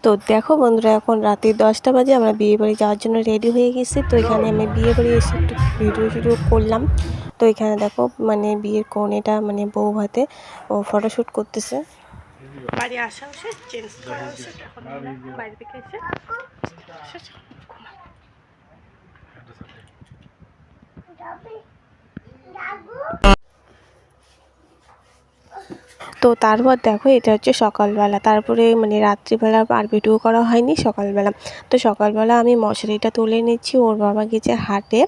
তো দেখো বন্ধুরা, এখন রাতে 10টা বাজে। আমরা বিয়ে বাড়ি যাওয়ার জন্য রেডি হয়ে গেছি। তো এখানে আমি বিয়ে বাড়ি এসে একটু ভিডিও করলাম। তো এখানে দেখো মানে বিয়ের কনেটা মানে বউ ভাতে ও ফটোশ্যুট করতেছে। বাড়ি আসা হচ্ছে, চেঞ্জ করা হচ্ছে, এখন বাড়ি থেকে এসে তো তারপর দেখো এটা হচ্ছে সকালবেলা। তারপরে মানে রাত্রিবেলা আর ভিডিও করা হয়নি, সকালবেলা। তো সকালবেলা আমি মশারিটা তুলে নিচ্ছি। ওর বাবা গেছে হাটে,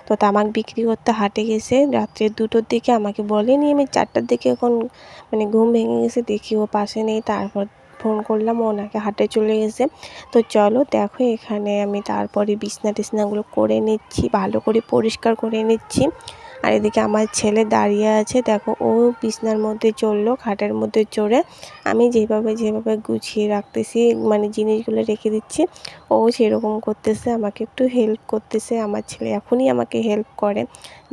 তো তামাক বিক্রি করতে হাটে গেছে রাত্রে 2টোর দিকে। আমাকে বলেনি, আমি 4টার দিকে এখন মানে ঘুম ভেঙে গেছে, দেখি ও পাশে নেই। তারপর ফোন করলাম, ও নাকি হাটে চলে গেছে। তো চলো দেখো এখানে আমি তারপরে বিছনা টিছনাগুলো করে নিচ্ছি, ভালো করে পরিষ্কার করে নিচ্ছি। আর এদিকে আমার ছেলে দাঁড়িয়ে আছে, দেখো ও বিছনার মধ্যে চড়লো, খাটের মধ্যে চড়ে। আমি যেভাবে গুছিয়ে রাখতেছি, মানে জিনিসগুলো রেখে দিচ্ছি, ও সেরকম করতেছে, আমাকে একটু হেল্প করতেছে। আমার ছেলে এখনই আমাকে হেল্প করে,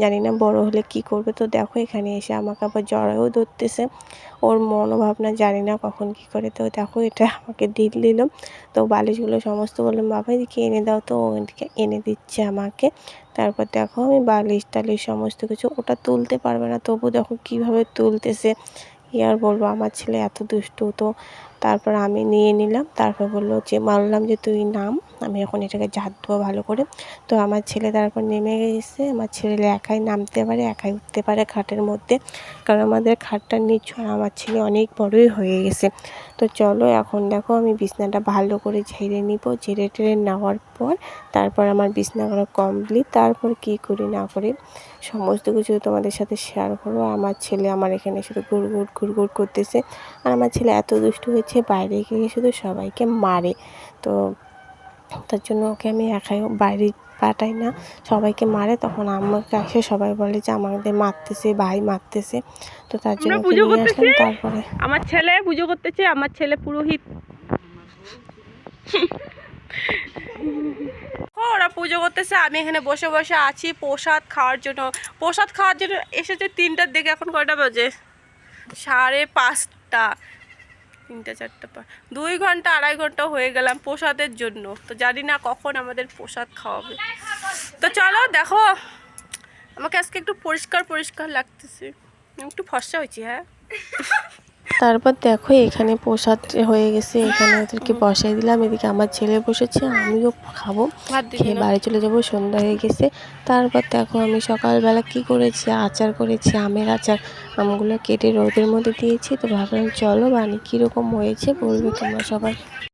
জানি না বড় হলে কি করবে। তো দেখো এখানে এসে আমাকে আবার জড়াও ধরতেছে। ওর মনোভাবনা জানি না কখন কি করে। তো দেখো এটা আমাকে দিল। তো বালিশগুলো সমস্ত বললাম, বাবা এদিকে এনে দাও। তো ও এদিকে এনে দিচ্ছে আমাকে। তারপর দেখো আমি বালিশ টালিশ সমস্ত কিছু, ওটা তুলতে পারবে না, তবু দেখো কীভাবে তুলতেছে। কী আর বলবো, আমার ছেলে এত দুষ্টু। তো তারপর আমি নিয়ে নিলাম। তারপর বললো যে, বললাম যে তুই নাম, আমি এখন এটাকে ঝাড় দেবো ভালো করে। তো আমার ছেলে তারপর নেমে গেছে। আমার ছেলে একাই নামতে পারে, একাই উঠতে পারে খাটের মধ্যে, কারণ আমাদের খাটটা নিচু, আর আমার ছেলে অনেক বড়ই হয়ে গেছে। তো চলো এখন দেখো আমি বিছনাটা ভালো করে ঝেড়ে নিব। ঝেড়ে টেড়ে নেওয়ার পর তারপর আমার বিছনা করা কমপ্লিট। তারপর কি করি না করি সমস্ত কিছু তোমাদের সাথে শেয়ার করবো। আমার ছেলে আমার এখানে শুধু ঘুরঘুর করতেছে। আর আমার ছেলে এত দুষ্টু হয়েছে, বাইরে গিয়ে শুধু সবাইকে মারে। তো তার জন্য ওকে আমি একাই বাইরে পাঠাই না, সবাইকে মারে। তখন আমাকে এসে সবাই বলে যে আমাদের মারতেছে, ভাই মারতেছে। তো তার জন্য ওকে নিয়ে আসলাম। তারপরে আমার ছেলে পুজো করতেছে, আমার ছেলে পুরোহিত। ওরা পুজো করতেছে, আমি এখানে বসে বসে আছি প্রসাদ খাওয়ার জন্য। এসেছে 3টার দিকে। এখন কয়টা বাজে? 5:30। 3টা 4টা 2 ঘন্টা 2.5 ঘন্টা হয়ে গেলাম প্রসাদের জন্য। তো জানি না কখন আমাদের প্রসাদ খাওয়াবে। তো চলো দেখো, আমাকে আজকে একটু পরিষ্কার লাগতেছে, একটু ফর্সা হয়েছি। হ্যাঁ, তারপর দেখো এখানে প্রসাদ হয়ে গেছে, এখানে ওদেরকে বসাই দিলাম। এদিকে আমার ছেলে বসেছে, আমিও খাবো, খেয়ে বাড়ি চলে যাব, সন্ধ্যা হয়ে গেছে। তারপর দেখো আমি সকালবেলা কি করেছি, আচার করেছি, আমের আচার। আমগুলো কেটে রোদের মধ্যে দিয়েছি। তো ভাবলাম চলো বানি কীরকম হয়েছে বলবে তোমরা সবাই।